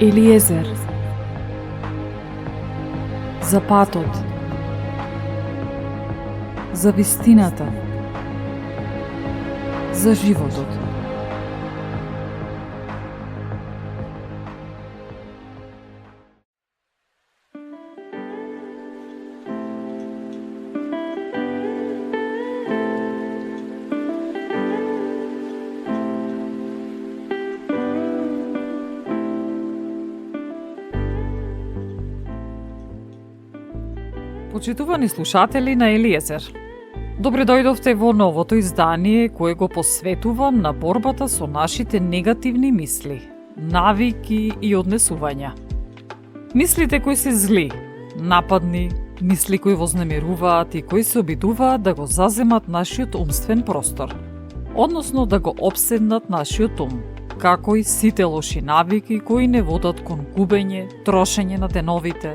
Елиезер. За патот. За вистината. За животот. Почитувани слушатели на Елиезер, добре дојдовте во новото издание кое го посветувам на борбата со нашите негативни мисли, навики и однесувања. Мислите кои се зли, нападни, мисли кои вознемируваат и кои се обидуваат да го заземат нашиот умствен простор, односно да го обседнат нашиот ум, како и сите лоши навики кои не водат кон губење, трошење на деновите,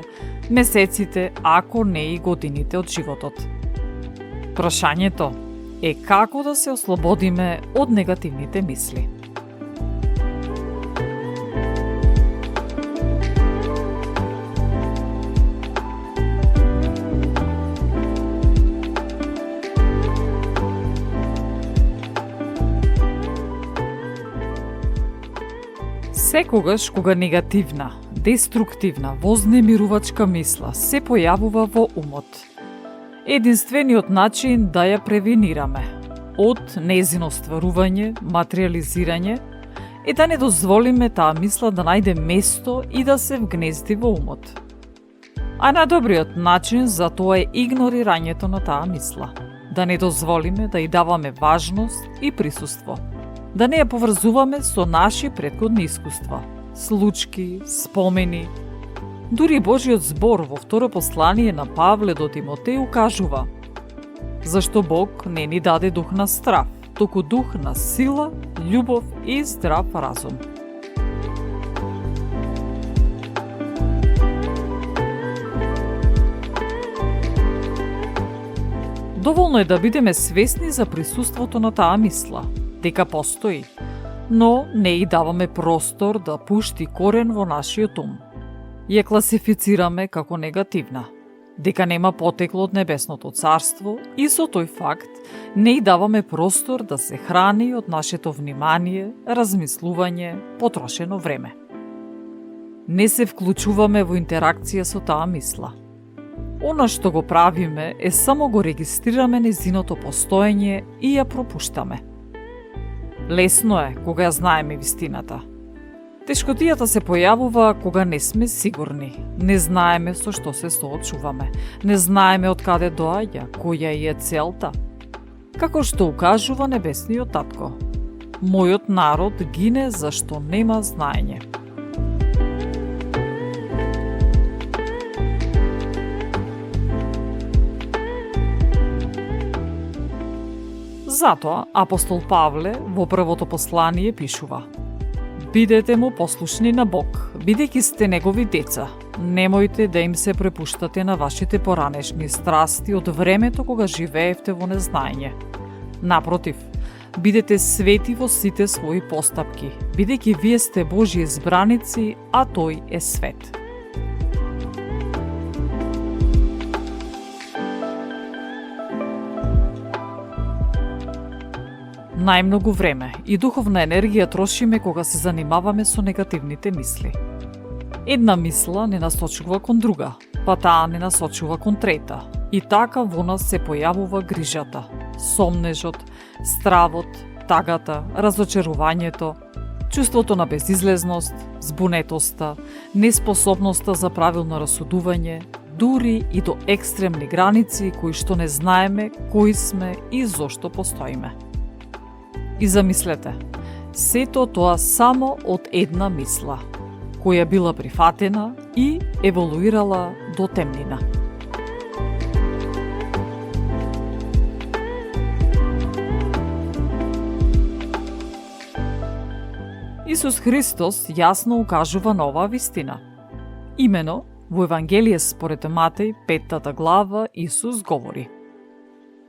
месеците, ако не и годините од животот. Прашањето е како да се ослободиме од негативните мисли. Секогаш кога негативна, деструктивна, вознемирувачка мисла се појавува во умот, единствениот начин да ја превенираме од нејзино стварување, материализирање е да не дозволиме таа мисла да најде место и да се вгнезди во умот. А најдобриот начин за тоа е игнорирањето на таа мисла, да не дозволиме да ја даваме важност и присуство, да не ја поврзуваме со наши претходни искуства, случки, спомени. Дури Божиот збор во второ послание на Павле до Тимотеј укажува: зашто Бог не ни даде дух на страв, туку дух на сила, љубов и здрав разум. Доволно е да бидеме свесни за присуството на таа мисла, дека постои, но не и даваме простор да пушти корен во нашиот ум. Ја класифицираме како негативна, дека нема потекло од небесното царство и со тој факт не и даваме простор да се храни од нашето внимание, размислување, потрошено време. Не се вклучуваме во интеракција со таа мисла. Она што го правиме е само го регистрираме нејзиното постоење и ја пропуштаме. Лесно е кога ја знаеме вистината. Тешкотијата се појавува кога не сме сигурни, не знаеме со што се соочуваме, не знаеме од каде доаѓа, која е целта. Како што укажува небесниот татко: мојот народ гине зашто нема знаење. Затоа апостол Павле во првото послание пишува: бидете му послушни на Бог, бидејќи сте негови деца. Немојте да им се препуштате на вашите поранешни страсти од времето кога живеевте во незнаење. Напротив, бидете свети во сите своји постапки, бидејќи вие сте Божји избраници, а тој е свет. Најмногу време и духовна енергија трошиме кога се занимаваме со негативните мисли. Една мисла не насочува кон друга, па таа не насочува кон трета. И така во нас се појавува грижата, сомнежот, стравот, тагата, разочарувањето, чувството на безизлезност, збунетоста, неспособноста за правилно расудување, дури и до екстремни граници кои што не знаеме кои сме и зошто постоиме. И замислете, сето тоа само од една мисла, која била прифатена и еволуирала до темнина. Исус Христос јасно укажува на оваа вистина. Имено, во Евангелие според Матеј, 5 глава, Исус говори: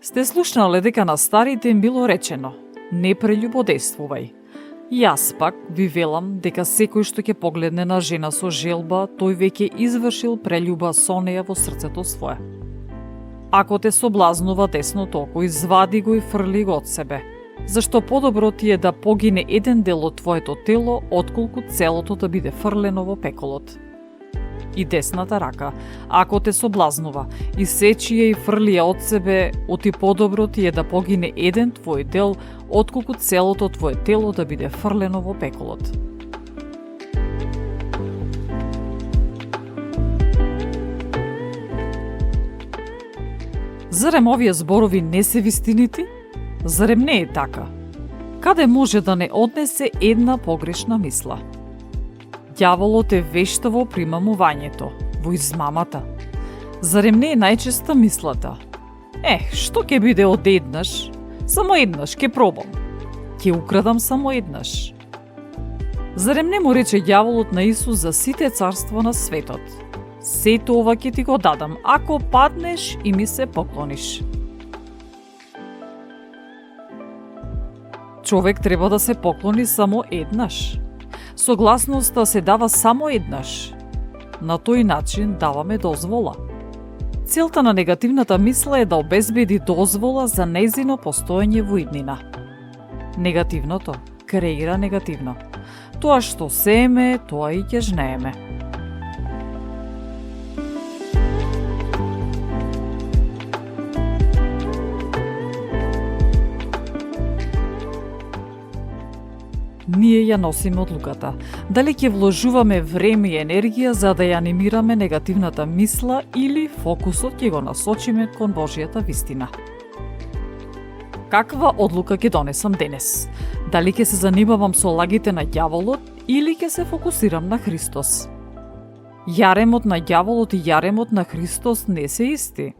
сте слушнале дека на старите им било речено: не прељубодействувај. Јас пак ви велам дека секој што ќе погледне на жена со желба, тој веќе извршил прелюба со неја во срцето свое. Ако те соблазнува десното око, извади го и фрли го од себе, зашто подобро ти е да погине еден дел од твоето тело, отколку целото да биде фрлено во пеколот. И десната рака, ако те соблазнува, исечи ја и фрли ја од себе, оти подобро ти е да погине еден твој дел, отколку целото твое тело да биде фрлено во пеколот. Зарем овие зборови не се вистинити? Зарем не е така? Каде може да не однесе една погрешна мисла? Ѓаволот е вешта во примамувањето, во измамата. Зарем не е најчеста мислата? Што ќе биде од еднаш? Само еднаш ќе пробам. Ќе украдам само еднаш. Зарем не му рече ѓаволот на Исус за сите царства на светот? Сето ова ќе ти го дадам, ако паднеш и ми се поклониш. Човек треба да се поклони само еднаш. Согласноста се дава само еднаш. На тој начин даваме дозвола. Целта на негативната мисла е да обезбеди дозвола за нејзино постоење во иднина. Негативното креира негативно. Тоа што сееме, тоа и ќе жнееме. Ние ја носиме одлуката. Дали ќе вложуваме време и енергија за да ја анимираме негативната мисла или фокусот ќе го насочиме кон Божјата вистина. Каква одлука ќе донесам денес? Дали ќе се занимавам со лагите на ѓаволот или ќе се фокусирам на Христос? Јаремот на ѓаволот и јаремот на Христос не се исти.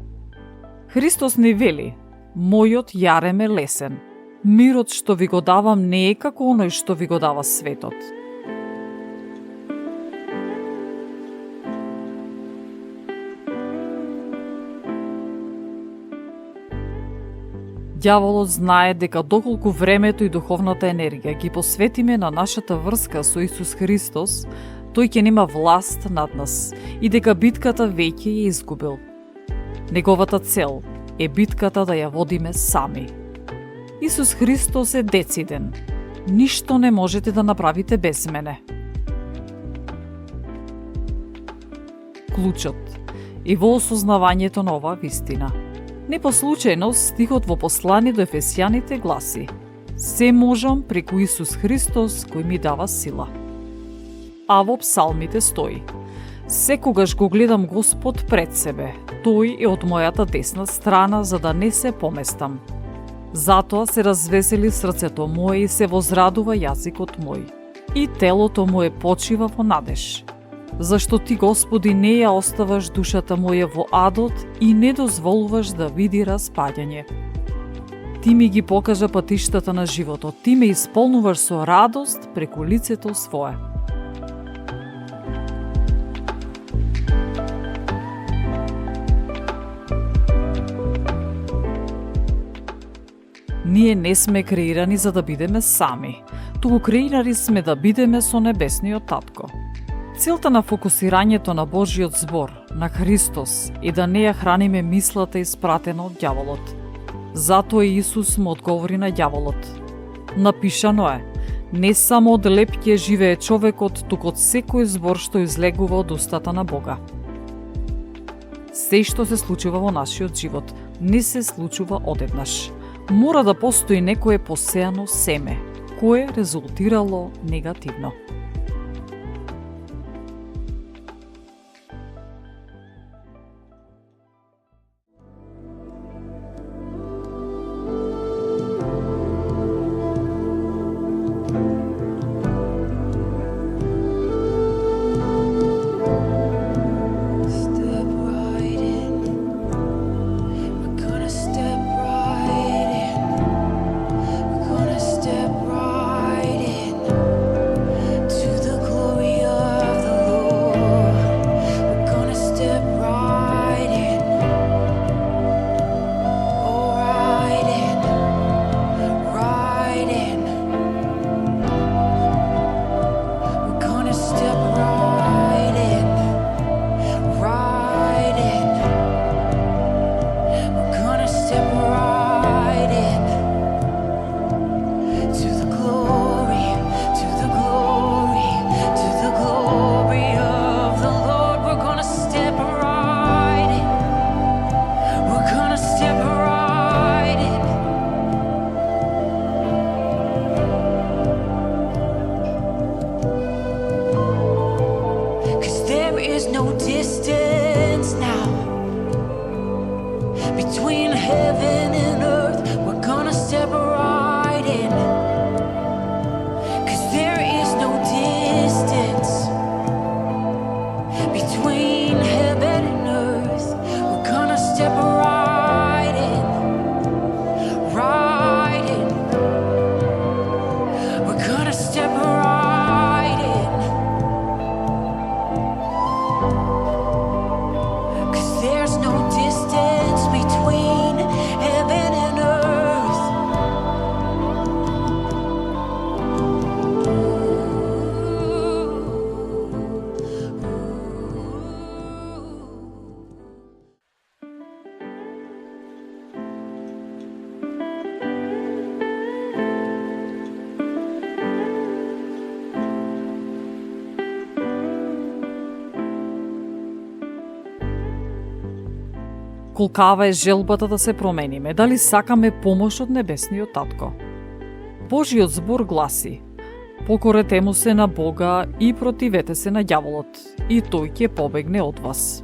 Христос ни вели: мојот јарем е лесен. Мирот што ви го давам не е како оној што ви го дава светот. Ѓаволот знае дека доколку времето и духовната енергија ги посветиме на нашата врска со Исус Христос, тој ќе нема власт над нас и дека битката веќе ја изгубил. Неговата цел е битката да ја водиме сами. Исус Христос е дециден. Ништо не можете да направите без мене. Клучот е во осознавањето на оваа вистина. Не по случајно стихот во послание до Ефесијаните гласи: се можам преку Исус Христос кој ми дава сила. А во псалмите стои: секогаш го гледам Господ пред себе, тој е од мојата десна страна за да не се поместам. Затоа се развесели срцето мое и се возрадува јазикот мој. И телото мое почива во надеж. Зашто ти, Господи, не ја оставаш душата моја во адот и не дозволуваш да види распаѓање. Ти ми ги покажа патиштата на животот, ти ме исполнуваш со радост преку лицето свое. Ние не сме креирани за да бидеме сами, туку креирани сме да бидеме со небесниот татко. Целта на фокусирањето на Божиот збор, на Христос, е да не ја храниме мислата испратена од ѓаволот. Затоа Исус му одговори на ѓаволот: напишано е, не само од леб ќе живее човекот, туку од секој збор што излегува од устата на Бога. Сѐ што се случува во нашиот живот не се случува одеднаш. Мора да постои некое посеано семе, кое резултирало негативно. heaven and earth, we're gonna step right in. 'Cause there is no distance between heaven and earth. We're gonna step right in, right in. We're gonna step right in. 'Cause there's no distance between heaven and earth. Колкава е желбата да се промениме, дали сакаме помош од Небесниот Татко. Божиот збор гласи: покорете му се на Бога и противете се на ѓаволот, и тој ќе побегне од вас.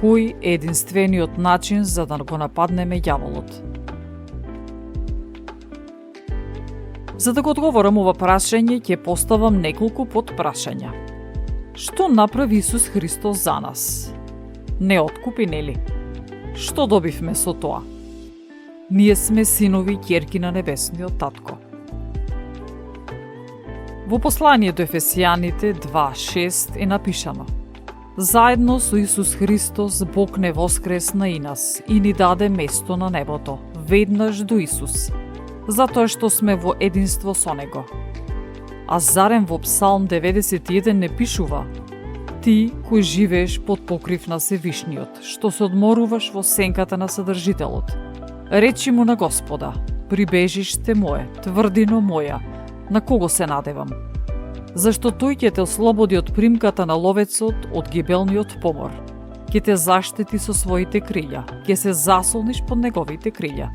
Кој е единствениот начин за да го нападнеме ѓаволот? За да го одговорам ова прашање, ќе поставам неколку подпрашања. Што направи Исус Христос за нас? Не откупи, нели? Што добивме со тоа? Ние сме синови и ќерки на Небесниот Татко. Во посланието Ефесијаните 2:6 е напишано: заедно со Исус Христос Бог не воскресна и нас и ни даде место на небото, веднаш до Исус, затоа што сме во единство со Него. А зарем во Псалм 91 не пишува: ти кој живееш под покрив на Севишниот, што се одморуваш во сенката на Содржителот, речи му на Господа: прибежиште мое, тврдино моја, на кого се надевам? Зашто тој ќе те ослободи од примката на ловецот, од гибелниот помор. Ќе те заштити со своите крилја, ќе се засолниш под неговите крилја.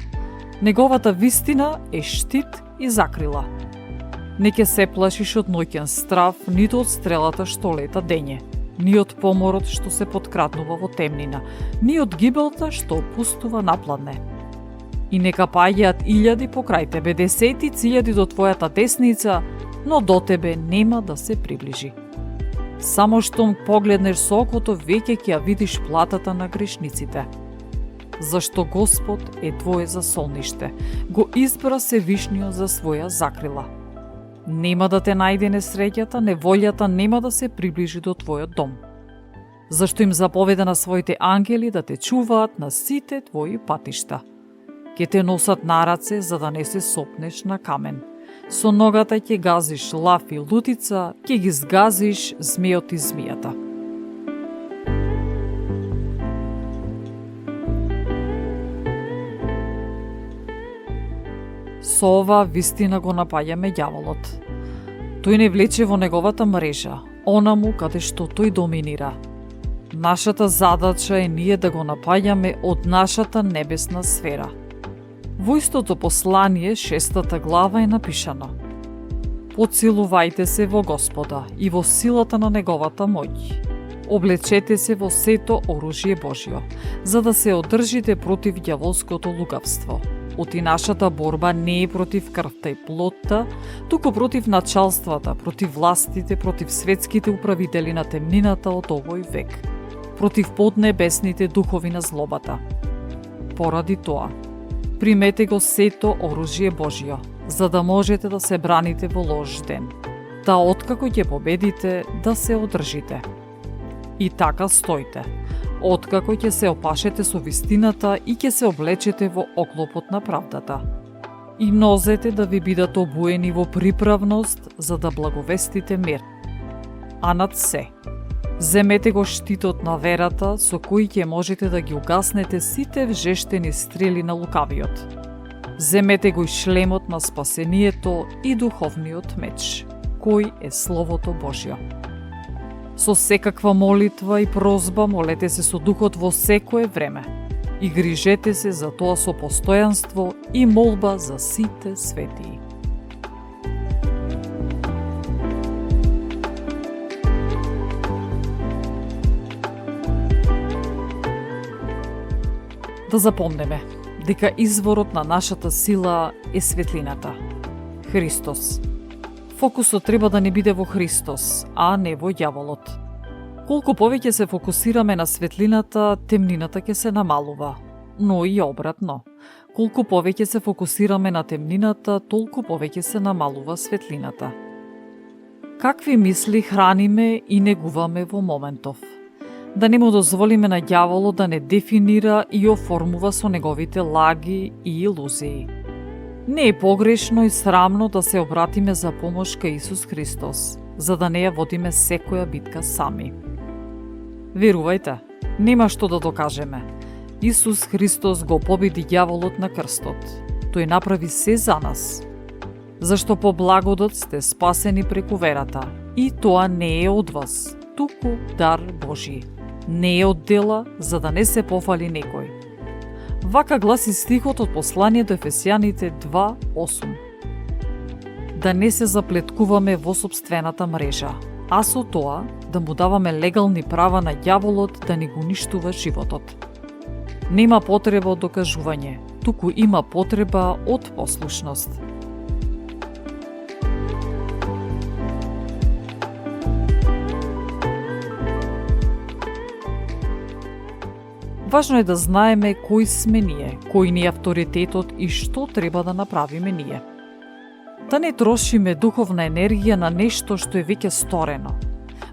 Неговата вистина е штит и закрила. Не ќе се плашиш од ноќен страв, ниту од стрелата што лета дење, ни од поморот што се подкраднува во темнина, ни од гибелта што опустува напладне. И нека паѓаат илјади покрај тебе, десетици илјади до твојата десница, но до тебе нема да се приближи. Само штом погледнеш со окото, веќе ќе ја видиш платата на грешниците. Зашто Господ е твое засолниште, го избра Севишниот за своја закрила. Нема да те најде несреќата, неволјата нема да се приближи до твојот дом. Зашто им заповеда на своите ангели да те чуваат на сите твои патишта. Ке те носат на раце за да не се сопнеш на камен. Со ногата ќе газиш лав и лутица, ќе ги згазиш змеот и змијата. Со ова вистина го напаѓаме ѓаволот. Тој не влече во неговата мрежа, онаму каде што тој доминира. Нашата задача е ние да го напаѓаме од нашата небесна сфера. Во истото послание, 6 глава е напишано: подсилувајте се во Господа и во силата на неговата моќ. Облечете се во сето оружје Божјо, за да се одржите против ѓаволското лугавство. Оти нашата борба не е против крвта и плотта, туку против началствата, против властите, против светските управители на темнината од овој век, против поднебесните духови на злобата. Поради тоа, примете го сето оружје Божјо, за да можете да се браните во лош ден, да откако ќе победите, да се одржите. И така стојте, откако ќе се опашете со вистината и ќе се облечете во оклопот на правдата. И нозете да ви бидат обуени во приправност, за да благовестите мир. А над се, земете го штитот на верата, со кој ќе можете да ги угаснете сите вжештени стрели на лукавиот. Земете го и шлемот на спасението и духовниот меч, кој е Словото Божјо. Со секаква молитва и прозба молете се со духот во секое време и грижете се за тоа со постојанство и молба за сите светии. Да запомнеме дека изворот на нашата сила е светлината. Христос. Фокусот треба да не биде во Христос, а не во ѓаволот. Колку повеќе се фокусираме на светлината, темнината ќе се намалува. Но и обратно. Колку повеќе се фокусираме на темнината, толку повеќе се намалува светлината. Какви мисли храниме и негуваме во моментов? Да не му дозволиме на ѓаволот да не дефинира и оформува со неговите лаги и илузии. Не е погрешно и срамно да се обратиме за помош кај Исус Христос, за да не ја водиме секоја битка сами. Верувајте, нема што да докажеме. Исус Христос го победи ѓаволот на крстот. Тој направи се за нас. Зашто по благодат сте спасени преку верата. И тоа не е од вас, туку дар Божи. Не е од дела, за да не се пофали некој. Вака гласи стихот од послание до Ефесијаните 2:8. Да не се заплеткуваме во сопствената мрежа, а со тоа да му даваме легални права на ѓаволот да ни го уништува животот. Нема потреба од докажување, туку има потреба од послушност. Важно е да знаеме кои сме ние, кој ни е авторитетот и што треба да направиме ние. Да не трошиме духовна енергија на нешто што е веќе сторено.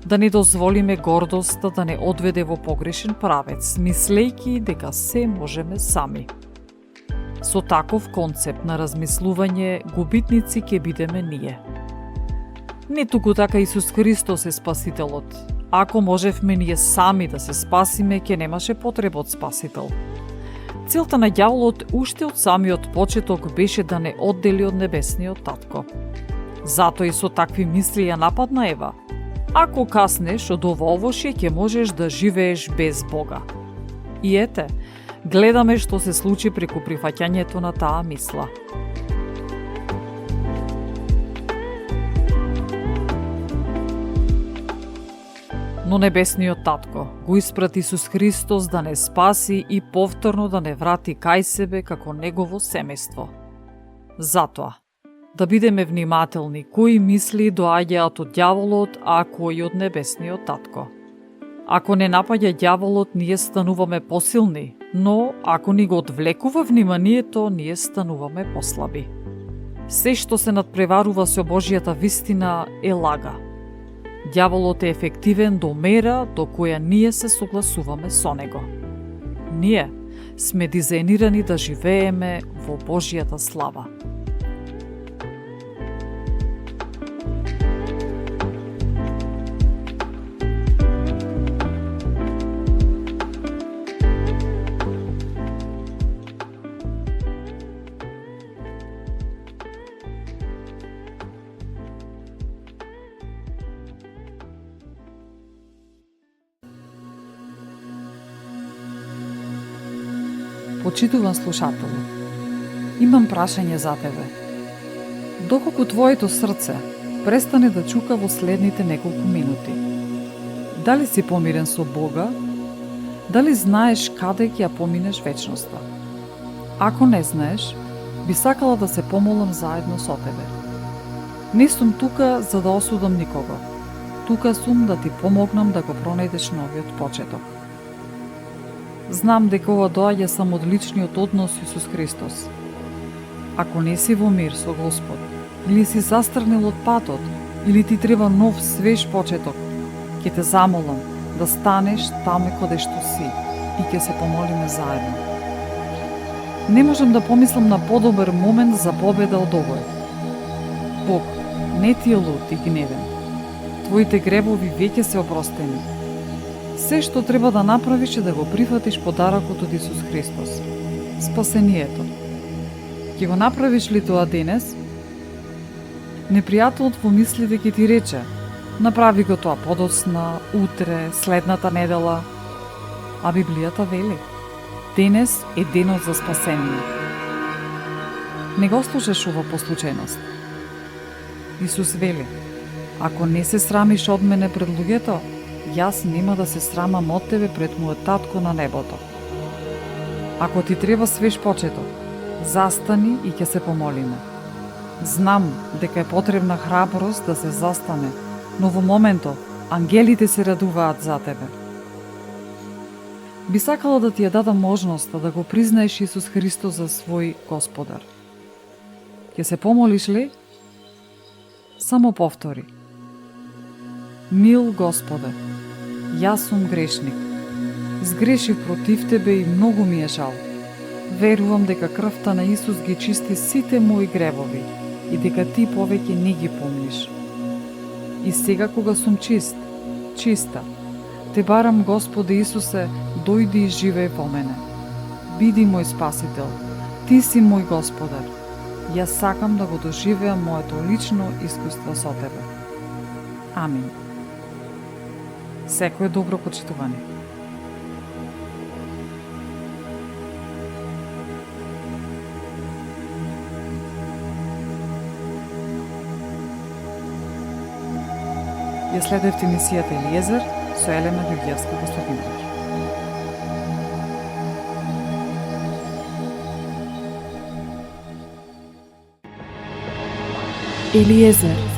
Да не дозволиме гордоста да не одведе во погрешен правец, мислејќи дека се можеме сами. Со таков концепт на размислување, губитници ќе бидеме ние. Не туку така Исус Христос е спасителот. Ако можевме ние сами да се спасиме, ќе немаше потреба од спасител. Целта на ѓаволот уште од самиот почеток беше да не оддели од небесниот татко. Затоа и со такви мисли ја нападна Ева. Ако каснеш од ова овошје, ќе можеш да живееш без Бога. И ете, гледаме што се случи преку прифаќањето на таа мисла. Но небесниот татко го испрати Исус Христос да не спаси и повторно да не врати кај себе како негово семејство. Затоа, да бидеме внимателни кои мисли доаѓаат од ѓаволот, а кои од небесниот татко. Ако не напаѓа ѓаволот, ние стануваме посилни, но ако ни го одвлекува вниманието, ние стануваме послаби. Се што се надпреварува со Божјата вистина е лага. Ѓаволот е ефективен до мера до која ние се согласуваме со него. Ние сме дизајнирани да живееме во Божјата слава. Почитуван слушателу, имам прашање за тебе. Доколку твоето срце престане да чука во следните неколку минути, дали си помирен со Бога? Дали знаеш каде ќе ја поминеш вечноста? Ако не знаеш, би сакала да се помолам заедно со тебе. Не сум тука за да осудам никого. Тука сум да ти помогнам да го пронајдеш новиот почеток. Знам дека ова доаѓа само од личниот однос со Исус Христос. Ако не си во мир со Господ, или си застрнел од патот, или ти треба нов свеж почеток, ќе те замолам да станеш таме каде што си и ќе се помолиме заедно. Не можам да помислам на подобар момент за победа од овој. Бог не ти е луд и гневен. Твоите гребови веќе се опростени. Се што треба да направиш е да го прифатиш подарокот од Исус Христос, спасението. Ќе го направиш ли тоа денес? Непријателот во мислите ќе ти рече: направи го тоа подоцна, утре, следната недела. А Библијата вели: денес е денот за спасение. Не го слушаш ова по случајност. Исус вели: ако не се срамиш од мене пред луѓето, јас нема да се срамам од тебе пред мојот татко на небото. Ако ти треба свеж почеток, застани и ќе се помолиме. Знам дека е потребна храброст да се застане, но во моментов ангелите се радуваат за тебе. Би сакала да ти ја дадам можноста да го признаеш Исус Христос за свој Господар. Ќе се помолиш ли? Само повтори. Мил Господе, јас сум грешник. Сгрешив против Тебе и многу ми е жал. Верувам дека крвта на Исус ги чисти сите мои гревови и дека Ти повеќе не ги помниш. И сега кога сум чист, чиста, Те барам, Господе Исусе, дојди и живеј во мене. Биди мој Спасител, Ти си мој Господар. Јас сакам да го доживеам моето лично искуство со Тебе. Амин. Секое добро почитување. Ја следевте емисијата Елиезер со Елена Ѓурѓевска-Костадиновиќ. Елиезер